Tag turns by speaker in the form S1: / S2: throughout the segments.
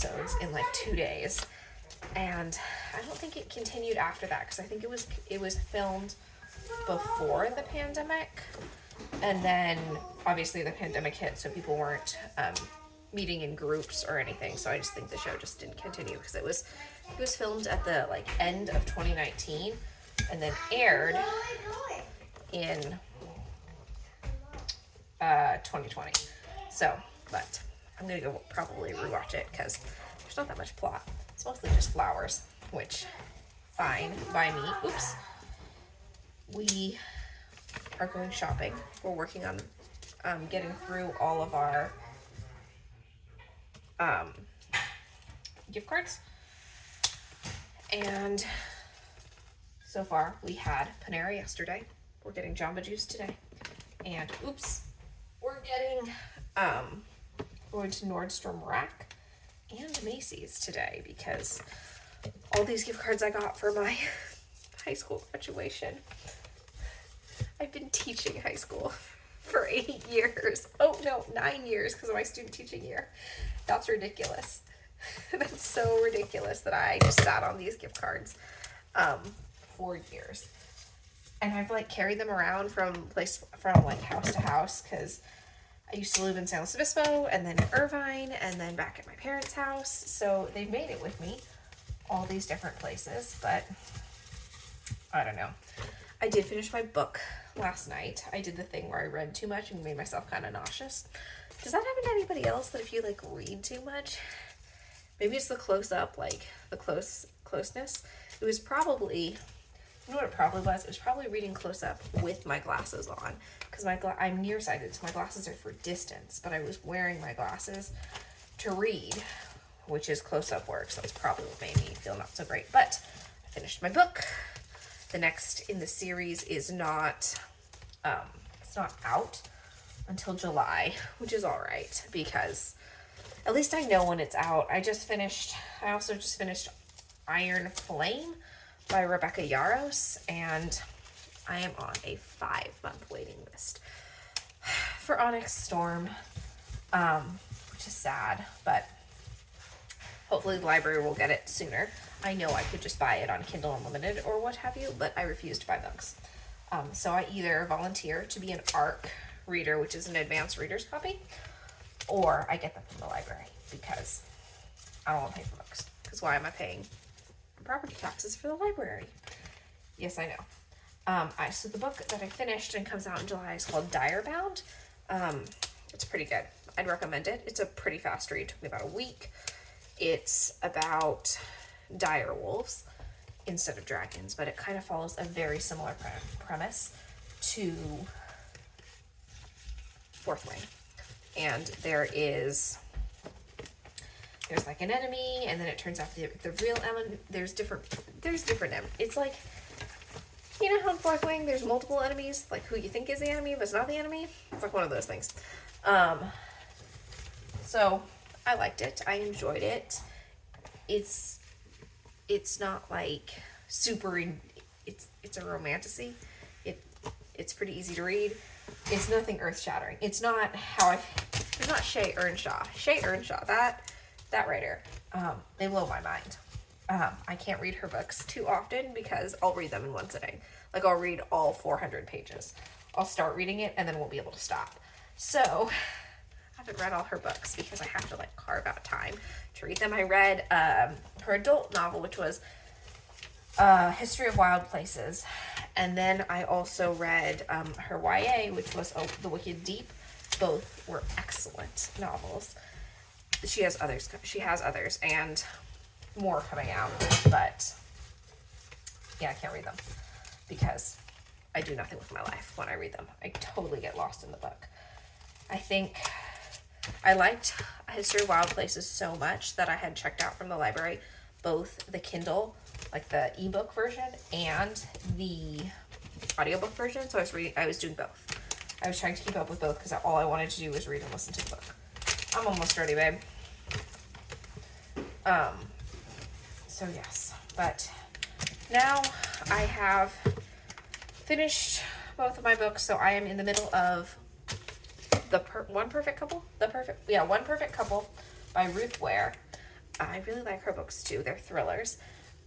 S1: episodes in like 2 days. And I don't think it continued after that, because I think it was filmed before the pandemic, and then obviously the pandemic hit, so people weren't meeting in groups or anything. So I just think the show just didn't continue, because it was filmed at the like end of 2019 and then aired in 2020. So, but I'm gonna go probably rewatch it because there's not that much plot. It's mostly just flowers, which fine by me. Oops. We are going shopping. We're working on getting through all of our gift cards. And so far we had Panera yesterday. We're getting Jamba Juice today. And oops, we're getting going to Nordstrom Rack and Macy's today, because all these gift cards I got for my high school graduation. I've been teaching high school for 8 years. Oh no, 9 years, because of my student teaching year. That's ridiculous. That's so ridiculous that I just sat on these gift cards for years. And I've like carried them around from like house to house, because I used to live in San Luis Obispo and then in Irvine and then back at my parents' house. So they've made it with me, all these different places, but I don't know. I did finish my book last night. I did the thing where I read too much and made myself kind of nauseous. Does that happen to anybody else, that if you like read too much? Maybe it's the close up, like the closeness. It was probably, you know what it probably was? It was probably reading close up with my glasses on, because I'm nearsighted, so my glasses are for distance, but I was wearing my glasses to read, which is close up work, so that's probably what made me feel not so great. But I finished my book. The next in the series is not, it's not out until July, which is all right, because at least I know when it's out. I also just finished Iron Flame by Rebecca Yarros, and I am on a 5-month waiting list for Onyx Storm, which is sad, but hopefully the library will get it sooner. I know I could just buy it on Kindle Unlimited or what have you, but I refuse to buy books. So I either volunteer to be an ARC reader, which is an advanced reader's copy, or I get them from the library, because I don't want to pay for books. Because why am I paying property taxes for the library? Yes, I know. So the book that I finished and comes out in July is called Direbound. It's pretty good. I'd recommend it. It's a pretty fast read. It took me about a week. It's about dire wolves instead of dragons, but it kind of follows a very similar premise to Fourth Wing. And there's like an enemy, and then it turns out the real enemy, there's different it's like, you know how in Fourth Wing there's multiple enemies, like who you think is the enemy but it's not the enemy? It's like one of those things. So I liked it. I enjoyed it. It's not like super, it's a romantasy. It's pretty easy to read. It's nothing earth-shattering. It's not it's not Shea Earnshaw. Shea Earnshaw, that writer, they blow my mind. I can't read her books too often, because I'll read them in one sitting. Like, I'll read all 400 pages. I'll start reading it and then won't be able to stop. So I haven't read all her books because I have to like carve out time to read them. I read her adult novel, which was History of Wild Places, and then I also read her YA, which was The Wicked Deep. Both were excellent novels. She has others and more coming out, but yeah, I can't read them because I do nothing with my life when I read them. I totally get lost in the book. I think I liked History of Wild Places so much that I had checked out from the library both the Kindle, like the ebook version, and the audiobook version. So I was doing both. I was trying to keep up with both because all I wanted to do was read and listen to the book. I'm almost ready, babe. So yes, but now I have finished both of my books, so I am in the middle of One Perfect Couple by Ruth Ware. I really like her books too. They're thrillers.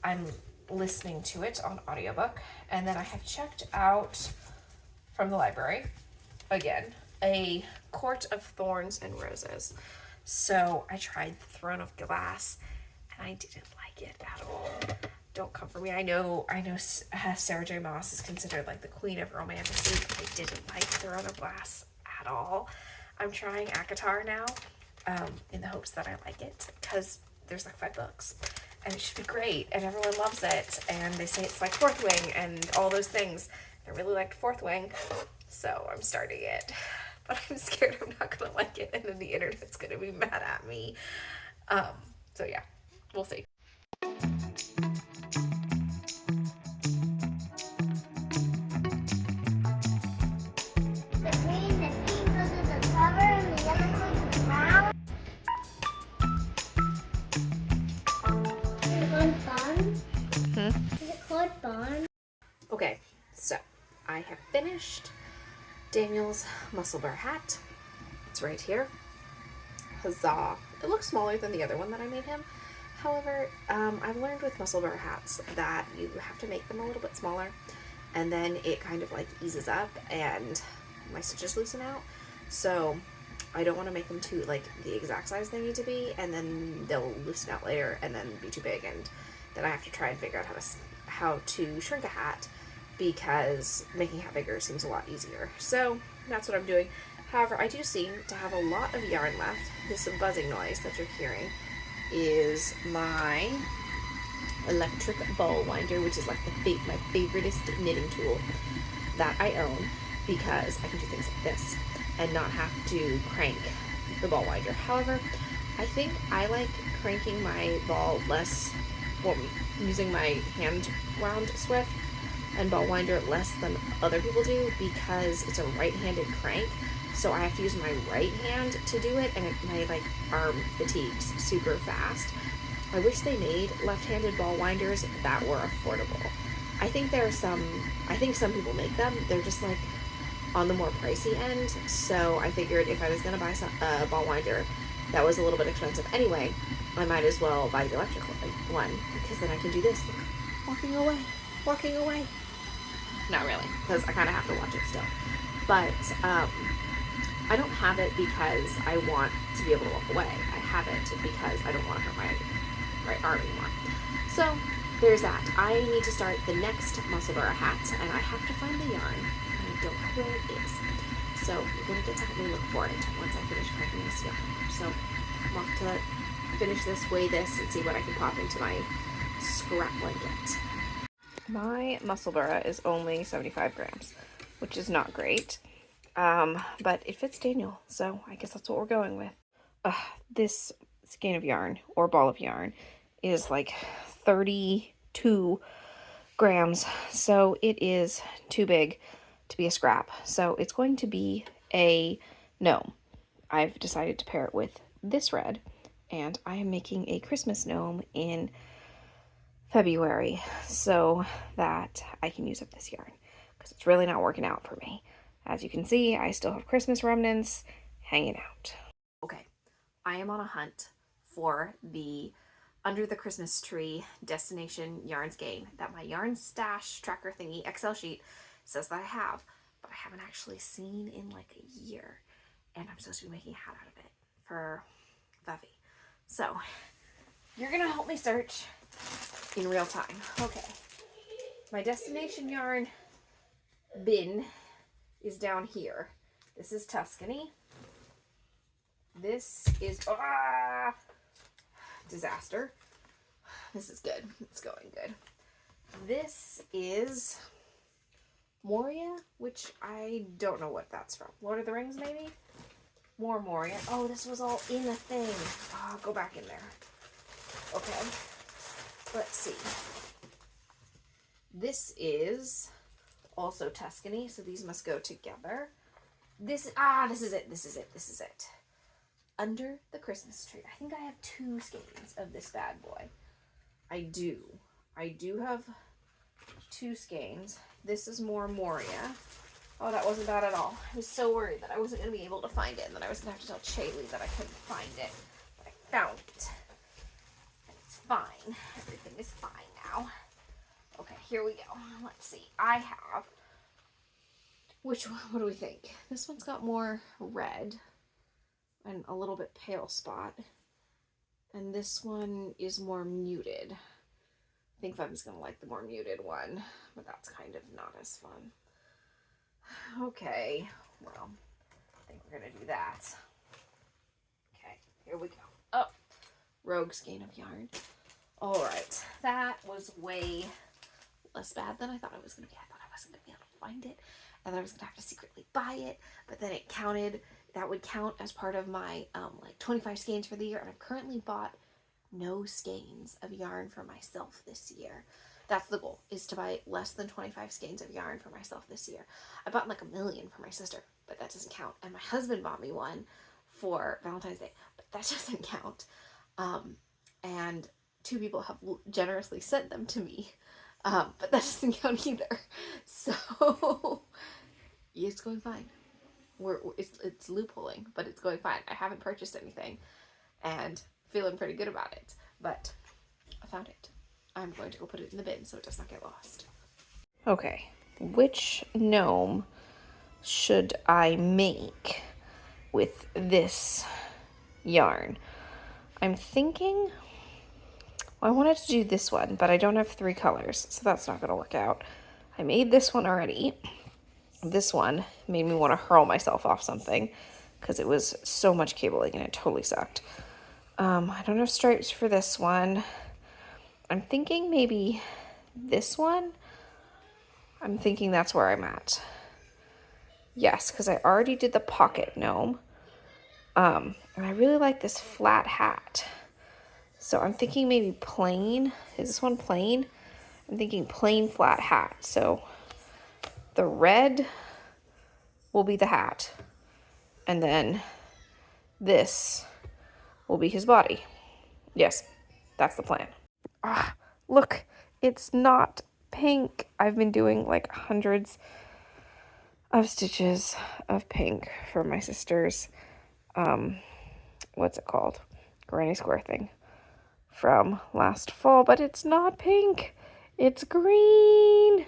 S1: I'm listening to it on audiobook. And then I have checked out from the library, again, A Court of Thorns and Roses. So I tried The Throne of Glass, and I didn't like it at all. Don't come for me. I know Sarah J. Maas is considered like the queen of romanticy, but I didn't like Throne of Glass at all. I'm trying ACOTAR now, in the hopes that I like it, because there's like 5 books, and it should be great, and everyone loves it, and they say it's like Fourth Wing, and all those things. I really liked Fourth Wing, so I'm starting it, but I'm scared I'm not gonna like it, and then the internet's gonna be mad at me. So yeah, we'll see. Okay, so I have finished Daniel's muscle bear hat. It's right here. Huzzah. It looks smaller than the other one that I made him. However, I've learned with muscle bear hats that you have to make them a little bit smaller, and then it kind of like eases up and my stitches loosen out. So I don't want to make them too like the exact size they need to be, and then they'll loosen out later and then be too big, and then I have to try and figure out how to shrink a hat, because making a hat bigger seems a lot easier. So that's what I'm doing. However, I do seem to have a lot of yarn left. This buzzing noise that you're hearing is my electric ball winder, which is like my favoriteest knitting tool that I own, because I can do things like this and not have to crank the ball winder. However, I think I like cranking my ball less, well, using my hand wound Swift and ball winder less than other people do, because it's a right-handed crank, so I have to use my right hand to do it, and my like arm fatigues super fast. I wish they made left-handed ball winders that were affordable. I think some people make them. They're just like on the more pricey end, so I figured if I was gonna buy a ball winder that was a little bit expensive anyway, I might as well buy the electric one, because then I can do this. Look, walking away. Not really, because I kind of have to watch it still. But I don't have it because I want to be able to walk away. I have it because I don't want to hurt my right arm anymore. So there's that. I need to start the next muscle bear hat, and I have to find the yarn, and I don't know where it is. So you're going to get to help me look for it once I finish cranking this yarn. So I'm off to finish this, weigh this, and see what I can pop into my scrap blanket. My muscle bear is only 75 grams, which is not great, but it fits Daniel, so I guess that's what we're going with. This skein of yarn, or ball of yarn, is like 32 grams, so it is too big to be a scrap, so it's going to be a gnome. I've decided to pair it with this red, and I am making a Christmas gnome in February so that I can use up this yarn, because it's really not working out for me. As you can see, I still have Christmas remnants hanging out. Okay, I am on a hunt for the Under the Christmas Tree Destination Yarns game that my yarn stash tracker thingy Excel sheet says that I have, but I haven't actually seen in like a year, and I'm supposed to be making a hat out of it for Vevy. So you're gonna help me search in real time. Okay, my destination yarn bin is down here. This is Tuscany. This is disaster. This is good. It's going good. This is Moria, which I don't know what that's from. Lord of the Rings, maybe? More Moria. Oh, this was all in a thing. Oh, go back in there. Okay. Let's see. This is also Tuscany, so these must go together. This is it. Under the Christmas Tree. I think I have 2 skeins of this bad boy. I do have 2 skeins. This is more Moria. Oh, that wasn't bad at all. I was so worried that I wasn't going to be able to find it, and that I was going to have to tell Chaley that I couldn't find it. But I found it. fine. Everything is fine now. Okay, here we go. Let's see. I have, which one, what do we think? This one's got more red and a little bit pale spot. And this one is more muted. I think Fem's gonna like the more muted one, but that's kind of not as fun. Okay, well, I think we're gonna do that. Okay, here we go. Oh, rogue skein of yarn. All right, that was way less bad than I thought it was gonna be. I thought I wasn't gonna be able to find it, and then I was gonna have to secretly buy it, but then it counted, that would count as part of my like 25 skeins for the year, and I've currently bought no skeins of yarn for myself this year. That's the goal, is to buy less than 25 skeins of yarn for myself this year. I bought like 1 million for my sister, but that doesn't count. And my husband bought me one for Valentine's Day, but that doesn't count. And 2 people have generously sent them to me, but that doesn't count either. So it's going fine. It's loopholing, but it's going fine. I haven't purchased anything and feeling pretty good about it, but I found it. I'm going to go put it in the bin so it does not get lost. Okay, which gnome should I make with this yarn? I'm thinking, well, I wanted to do this one, but I don't have 3 colors, so that's not going to work out. I made this one already. This one made me want to hurl myself off something because it was so much cabling and it totally sucked. I don't have stripes for this one. I'm thinking maybe this one. I'm thinking that's where I'm at. Yes, because I already did the pocket gnome. And I really like this flat hat. So I'm thinking maybe plain. Is this one plain? I'm thinking plain flat hat. So the red will be the hat. And then this will be his body. Yes, that's the plan. Ah, look, it's not pink. I've been doing like hundreds of stitches of pink for my sister's, what's it called? Granny Square thing from last fall, but it's not pink. It's green.